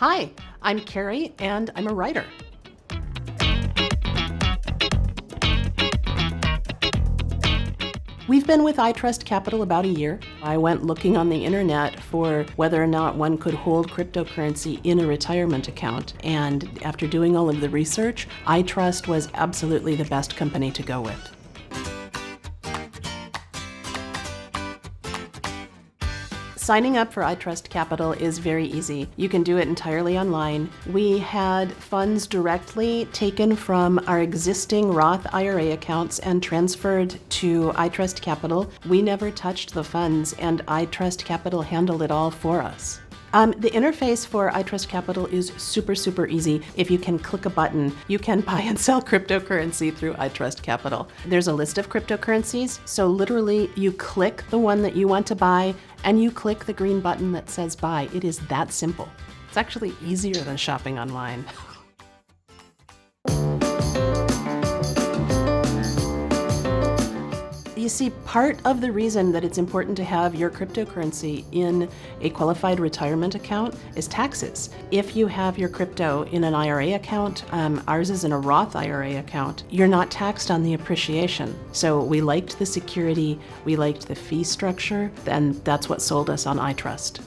Hi, I'm Kerry, and I'm a writer. We've been with iTrustCapital about a year. I went looking on the internet for whether or not one could hold cryptocurrency in a retirement account, and after doing all of the research, iTrust was absolutely the best company to go with. Signing up for iTrustCapital is very easy. You can do it entirely online. We had funds directly taken from our existing Roth IRA accounts and transferred to iTrustCapital. We never touched the funds, and iTrustCapital handled it all for us. The interface for iTrustCapital is super easy. If you can click a button, you can buy and sell cryptocurrency through iTrustCapital. There's a list of cryptocurrencies, so literally you click the one that you want to buy and you click the green button that says buy. It is that simple. It's actually easier than shopping online. You see, part of the reason that it's important to have your cryptocurrency in a qualified retirement account is taxes. If you have your crypto in an IRA account, ours is in a Roth IRA account, you're not taxed on the appreciation. So we liked the security, we liked the fee structure, and that's what sold us on iTrust.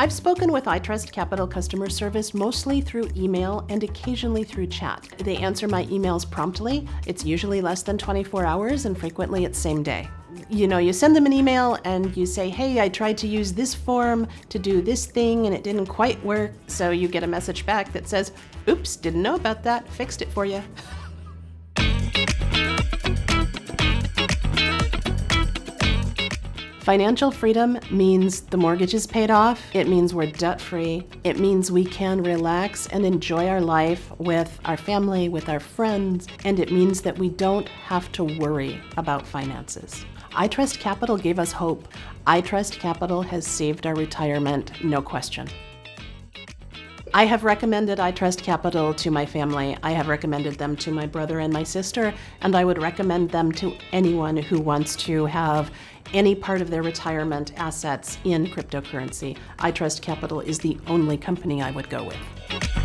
I've spoken with iTrustCapital customer service mostly through email and occasionally through chat. They answer my emails promptly. It's usually less than 24 hours and frequently it's same day. You send them an email and you say, hey, I tried to use this form to do this thing and it didn't quite work. So you get a message back that says, oops, didn't know about that, fixed it for you. Financial freedom means the mortgage is paid off, it means we're debt-free, it means we can relax and enjoy our life with our family, with our friends, and it means that we don't have to worry about finances. iTrustCapital gave us hope. iTrustCapital has saved our retirement, no question. I have recommended iTrustCapital to my family. I have recommended them to my brother and my sister, and I would recommend them to anyone who wants to have any part of their retirement assets in cryptocurrency. iTrustCapital is the only company I would go with.